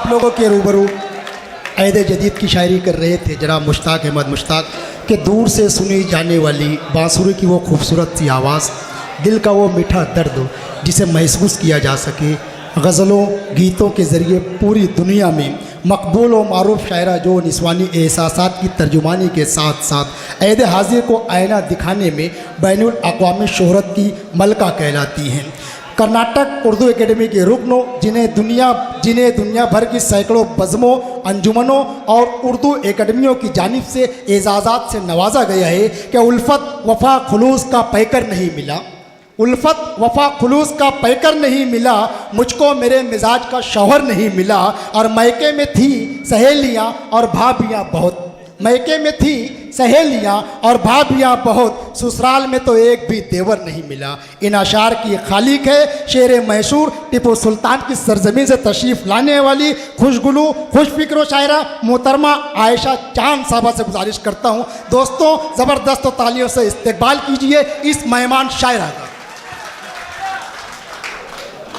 आप लोगों के रूबरू ऐद जदीद की शायरी कर रहे थे जनाब मुश्ताक अहमद मुश्ताक के दूर से सुनी जाने वाली बांसुरी की वो खूबसूरत सी आवाज़, दिल का वो मीठा दर्द जिसे महसूस किया जा सके, गज़लों गीतों के ज़रिए पूरी दुनिया में मकबूल व मारूफ शायरा जो निस्वानी एहसासात की तर्जुमानी के साथ साथ ऐद हाजिर को आईना दिखाने में बैनुल अक़वामी शोहरत की मलका कहलाती हैं। कर्नाटक उर्दू एकेडमी के रुकनों जिन्हें दुनिया भर की सैकड़ों बज़्मों, अंजुमनों और उर्दू एकेडमियों की जानिब से एजाज़ात से नवाजा गया है कि उल्फत वफ़ा खुलूस का पैकर नहीं मिला, उल्फत वफ़ा खुलूस का पैकर नहीं मिला, मुझको मेरे मिजाज का शौहर नहीं मिला, और मैके में थी सहेलियाँ और भाभियाँ बहुत, मैके में थी सहेलियाँ और भाभियाँ बहुत, ससुराल में तो एक भी देवर नहीं मिला। इन अशार की खालिक है शेर मैसूर टीपू सुल्तान की सरजमीन से तशरीफ़ लाने वाली खुशगुलू खुशफिक्र शायरा मोहतरमा आयशा चांद साहबा से गुजारिश करता हूँ दोस्तों ज़बरदस्त तालियों से इस्तकबाल कीजिए इस मेहमान शायरा का।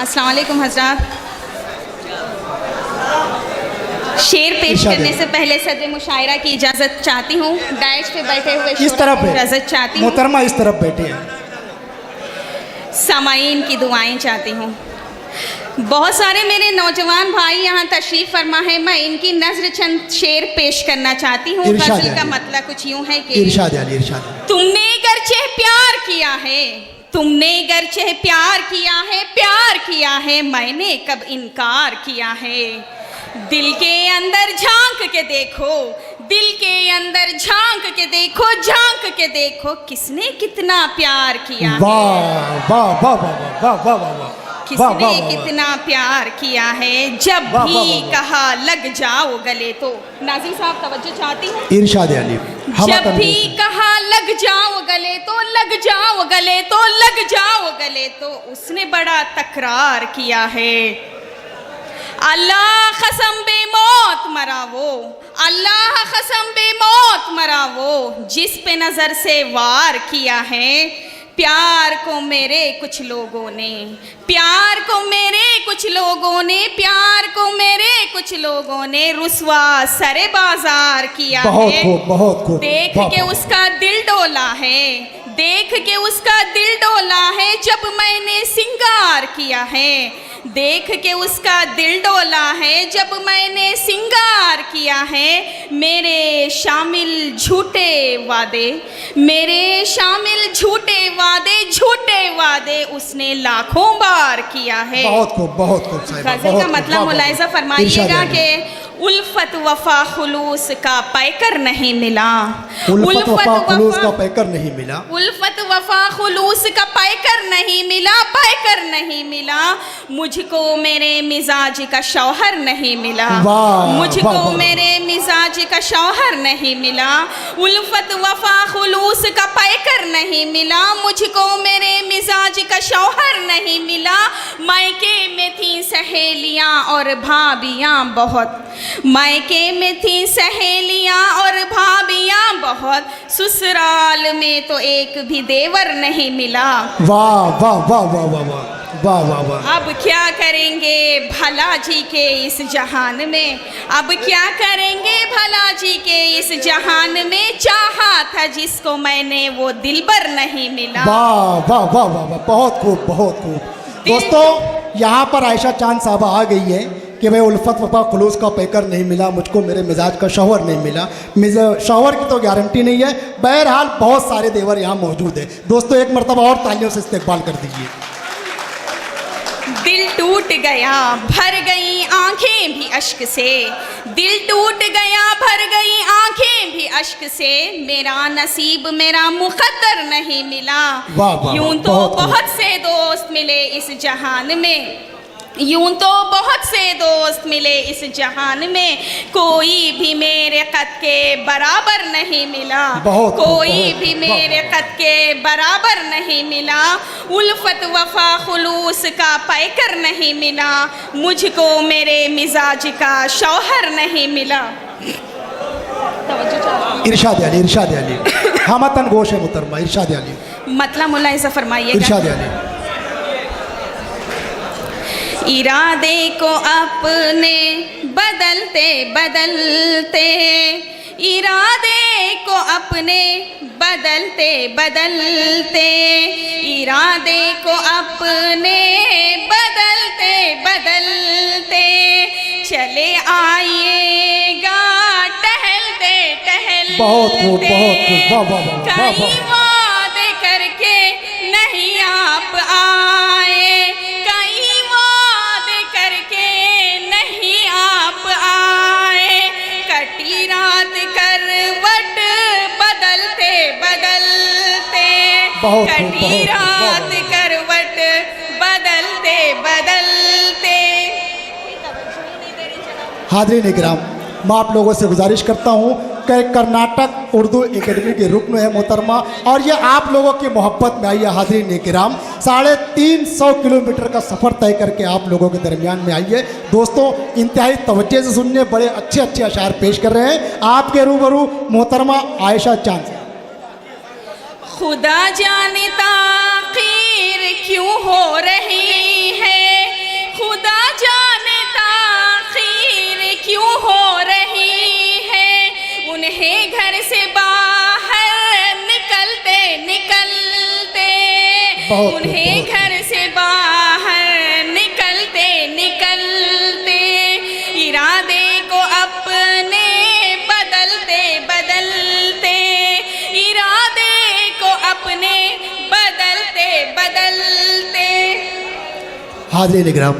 अस्सलाम वालेकुम हज़रात। शेर पेश करने से पहले सदे मुशायरा की इजाज़त चाहती हूँ। डाइस पे बैठे हुए इस तरफ इजाज़त चाहती हूँ। मोहतरमा इस तरफ बैठे हैं। सामाईन की दुआएं चाहती हूँ। बहुत सारे मेरे नौजवान भाई यहाँ तशरीफ़ फरमा है, मैं इनकी नज़र चंद शेर पेश करना चाहती हूँ। गज़ल का मतलब कुछ यूँ है कि तुमने गरचे प्यार किया है, तुमने गरचे प्यार किया है, मैंने कब इनकार किया है। दिल के अंदर झांक के देखो, दिल के अंदर झांक के देखो, झांक के देखो किसने कितना प्यार किया है। वाह वाह वाह वाह वाह वाह वाह, किसने कितना प्यार किया है। जब भी कहा लग जाओ गले तो, नाज़िम साहब तवज्जो चाहती हूँ। इरशाद अली। जब भी कहा लग जाओ गले तो, लग जाओ गले तो, लग जाओ गले तो, उसने बड़ा तकरार किया है। अल्लाह कसम बे मौत मरा वो, अल्लाह कसम बे मौत मरा वो, जिस पे नजर से वार किया है। प्यार को मेरे कुछ लोगों ने, प्यार को मेरे कुछ लोगों ने, प्यार को मेरे कुछ लोगों ने रुस्वा सरे बाजार किया है। बहुत खूब। देख के उसका दिल डोला है, देख के उसका दिल डोला है, जब मैंने सिंगार किया है। देख के उसका दिल डोला है, जब मैंने सिंगार किया है। मेरे शामिल झूठे वादे, मेरे शामिल झूठे वादे, झूठे वादे उसने लाखों बार किया है। बहुत खूब। गज़ल का मतलब मुलाहिज़ा फरमाइएगा कि उल्फत वफ़ा खुलूस का पैकर नहीं मिला, उल्फत वफ़ा खुलूस का पैकर नहीं मिला, उल्फत वफ़ा खुलूस का पैकर नहीं मिला, पैकर नहीं मिला। मुझको मेरे मिजाज का शौहर नहीं मिला, मुझको मेरे मिजाज का शौहर नहीं मिला। उल्फत वफ़ा खुलूस का पैकर नहीं मिला, मुझको मेरे मिजाज का शौहर नहीं मिला। मायके में थी सहेलियाँ और भाभियाँ बहुत, मायके में थी सहेलियाँ और भाभियाँ बहुत, ससुराल में तो एक भी देवर नहीं मिला। वाह वाह वाह वाह वाह वाह वाह वाह वाह। अब क्या करेंगे भला जी के इस जहान में, अब क्या करेंगे भला जी के इस जहान में, चाहा था जिसको मैंने वो दिलबर नहीं मिला। वाह वाह वाह वाह वाह, बहुत खूब। दोस्तों यहाँ पर आयशा चांद साहबा आ गई है कि भाई उल्फत वफ़ा खुलूस का पैकर नहीं मिला, मुझको मेरे मिजाज का शौहर नहीं मिला। शौहर की तो गारंटी नहीं है, बहरहाल बहुत सारे देवर यहाँ मौजूद है। दोस्तों एक मरतबा और तालियों से इस्तकबाल कर दीजिए। दिल टूट गया भर गई आंखें भी अश्क से, दिल टूट गया भर गई आंखें भी अश्क से, मेरा नसीब मेरा मुक़द्दर नहीं मिला। यूं तो बहुत से दोस्त मिले इस जहान में, यूं तो बहुत से दोस्त मिले इस जहान में, कोई भी मेरे कद के बराबर नहीं मिला, कोई भी मेरे कद के बराबर नहीं मिला। उल्फत वफ़ा खुलूस का पैकर नहीं मिला, मुझको मेरे मिजाज का शौहर नहीं मिला। इरशाद अली हमतन गोश है मुहतरमा, इरशाद अली मतलब मुलाहिज़ा फरमाइएगा। इरशाद अली। इरादे को अपने बदलते बदलते, इरादे को अपने बदलते बदलते, इरादे को अपने बदलते बदलते, चले आइएगा टहलते टहलते। बहुत खूब, बहुत खूब, वाह वाह वाह वाह कई वाह। वादे करके नहीं आप आए, कई वादे करके नहीं आप आए, कटी रात करवट बदलते बदलते, बहुत खूब, कटी बहुत खूब, वाह वाह। रात करवट बदलते बदलते। हाज़रीन इकराम, मैं आप लोगों से गुजारिश करता हूँ कि कर्नाटक उर्दू एकेडमी के रुकन है मोहतरमा, और ये आप लोगों की मोहब्बत में आई है। हाज़रीन इकराम, 350 किलोमीटर का सफ़र तय करके आप लोगों के दरमियान में आई है। दोस्तों इंतहाई तवज्जो से सुनने, बड़े अच्छे अच्छे अशार पेश कर रहे हैं आपके रूबरू मोहतरमा आयशा चांद। खुदा जाने ताक़ीर क्यों हो रही है, खुदा जाने ताक़ीर क्यों हो रही है, उन्हें घर से बाहर निकलते निकलते, बहुत खूब, उन्हें बहुत घर से बाहर निकलते निकलते, इरादे को अपने बदलते बदलते, इरादे को अपने बदलते बदलते। हाज़रीन इकराम,